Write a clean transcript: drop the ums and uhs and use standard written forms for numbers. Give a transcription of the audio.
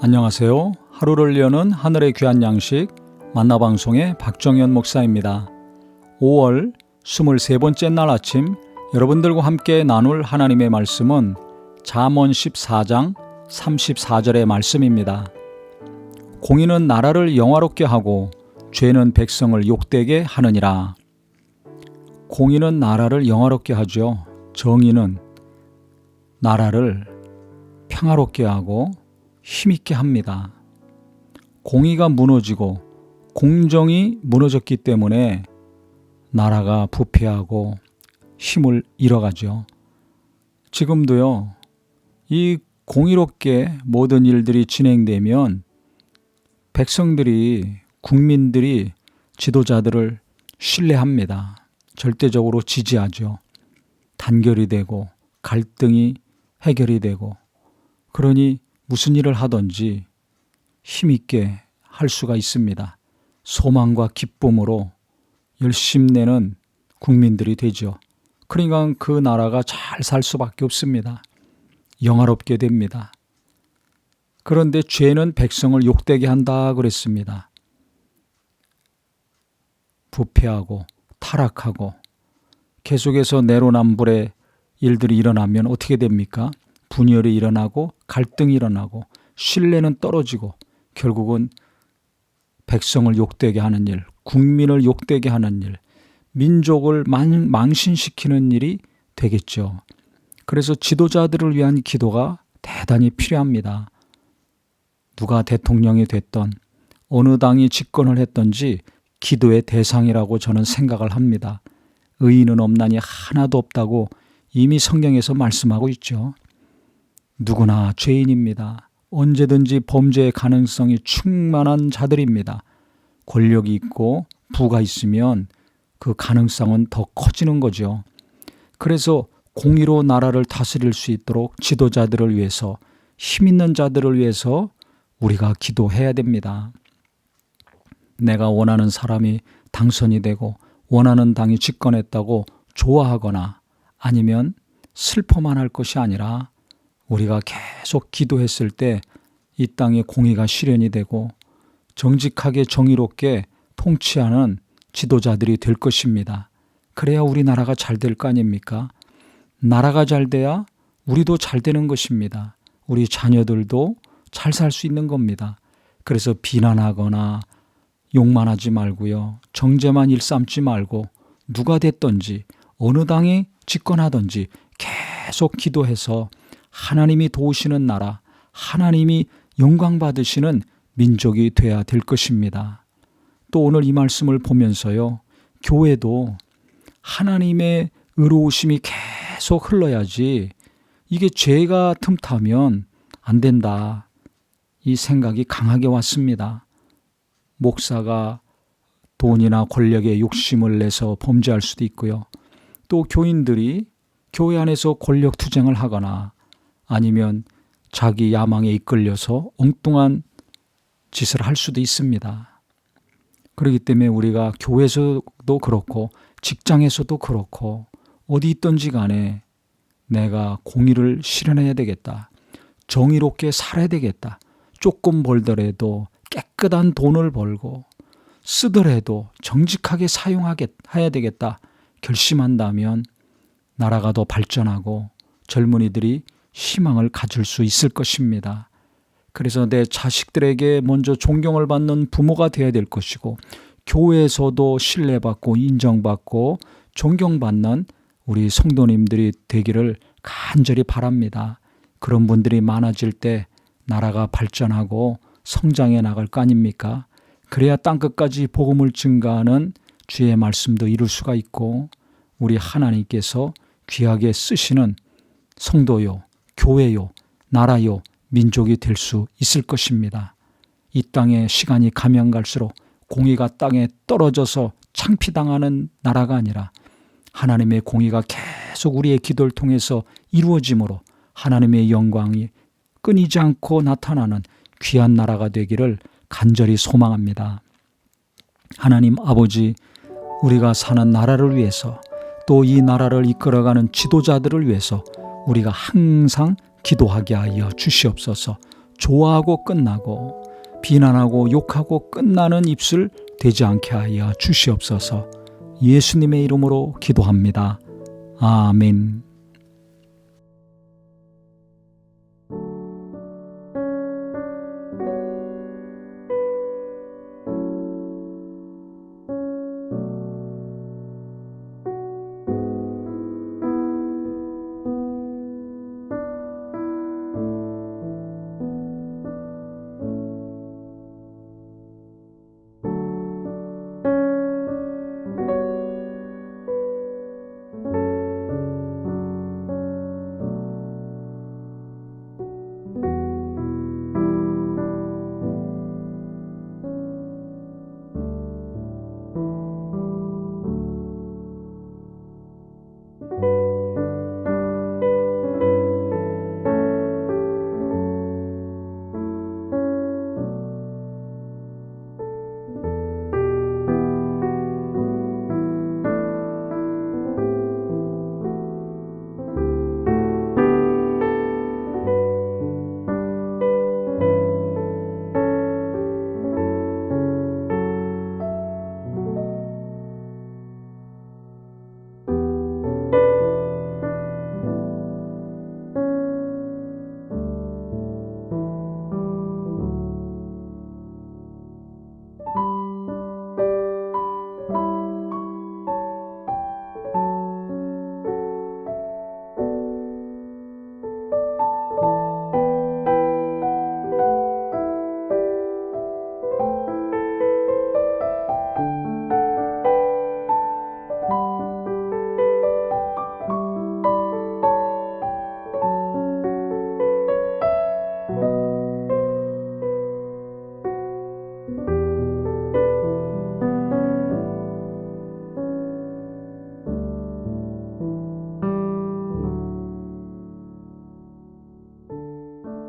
안녕하세요. 하루를 여는 하늘의 귀한 양식 만나방송의 박정현 목사입니다. 5월 23번째 날 아침 여러분들과 함께 나눌 하나님의 말씀은 잠언 14장 34절의 말씀입니다. 공의는 나라를 영화롭게 하고 죄는 백성을 욕되게 하느니라. 공의는 나라를 영화롭게 하죠. 정의는 나라를 평화롭게 하고 힘있게 합니다. 공의가 무너지고 공정이 무너졌기 때문에 나라가 부패하고 힘을 잃어가죠. 지금도요, 이 공의롭게 모든 일들이 진행되면 백성들이, 국민들이 지도자들을 신뢰합니다. 절대적으로 지지하죠. 단결이 되고 갈등이 해결이 되고, 그러니 무슨 일을 하든지 힘있게 할 수가 있습니다. 소망과 기쁨으로 열심내는 국민들이 되죠. 그러니까 그 나라가 잘 살 수밖에 없습니다. 영화롭게 됩니다. 그런데 죄는 백성을 욕되게 한다 그랬습니다. 부패하고 타락하고 계속해서 내로남불의 일들이 일어나면 어떻게 됩니까? 분열이 일어나고 갈등이 일어나고 신뢰는 떨어지고 결국은 백성을 욕되게 하는 일, 국민을 욕되게 하는 일, 민족을 망신시키는 일이 되겠죠. 그래서 지도자들을 위한 기도가 대단히 필요합니다. 누가 대통령이 됐던 어느 당이 집권을 했던지 기도의 대상이라고 저는 생각을 합니다. 의인은 없나니 하나도 없다고 이미 성경에서 말씀하고 있죠. 누구나 죄인입니다. 언제든지 범죄의 가능성이 충만한 자들입니다. 권력이 있고 부가 있으면 그 가능성은 더 커지는 거죠. 그래서 공의로 나라를 다스릴 수 있도록 지도자들을 위해서, 힘 있는 자들을 위해서 우리가 기도해야 됩니다. 내가 원하는 사람이 당선이 되고 원하는 당이 집권했다고 좋아하거나 아니면 슬퍼만 할 것이 아니라 우리가 계속 기도했을 때 이 땅에 공의가 실현이 되고 정직하게 정의롭게 통치하는 지도자들이 될 것입니다. 그래야 우리나라가 잘 될 거 아닙니까? 나라가 잘 돼야 우리도 잘 되는 것입니다. 우리 자녀들도 잘 살 수 있는 겁니다. 그래서 비난하거나 욕만 하지 말고요. 정죄만 일삼지 말고 누가 됐든지 어느 당이 집권하든지 계속 기도해서 하나님이 도우시는 나라, 하나님이 영광 받으시는 민족이 돼야 될 것입니다. 또 오늘 이 말씀을 보면서요, 교회도 하나님의 의로우심이 계속 흘러야지 이게 죄가 틈타면 안 된다. 이 생각이 강하게 왔습니다. 목사가 돈이나 권력에 욕심을 내서 범죄할 수도 있고요. 또 교인들이 교회 안에서 권력 투쟁을 하거나 아니면 자기 야망에 이끌려서 엉뚱한 짓을 할 수도 있습니다. 그렇기 때문에 우리가 교회에서도 그렇고 직장에서도 그렇고 어디 있든지 간에 내가 공의를 실현해야 되겠다. 정의롭게 살아야 되겠다. 조금 벌더라도 깨끗한 돈을 벌고 쓰더라도 정직하게 사용해야 되겠다. 결심한다면 나라가 더 발전하고 젊은이들이 희망을 가질 수 있을 것입니다. 그래서 내 자식들에게 먼저 존경을 받는 부모가 되어야 될 것이고 교회에서도 신뢰받고 인정받고 존경받는 우리 성도님들이 되기를 간절히 바랍니다. 그런 분들이 많아질 때 나라가 발전하고 성장해 나갈 거 아닙니까? 그래야 땅끝까지 복음을 증가하는 주의 말씀도 이룰 수가 있고 우리 하나님께서 귀하게 쓰시는 성도요, 교회요, 나라요, 민족이 될 수 있을 것입니다. 이 땅에 시간이 가면 갈수록 공의가 땅에 떨어져서 창피당하는 나라가 아니라 하나님의 공의가 계속 우리의 기도를 통해서 이루어짐으로 하나님의 영광이 끊이지 않고 나타나는 귀한 나라가 되기를 간절히 소망합니다. 하나님 아버지, 우리가 사는 나라를 위해서 또 이 나라를 이끌어가는 지도자들을 위해서 우리가 항상 기도하게 하여 주시옵소서. 좋아하고 끝나고 비난하고 욕하고 끝나는 입술 되지 않게 하여 주시옵소서. 예수님의 이름으로 기도합니다. 아멘.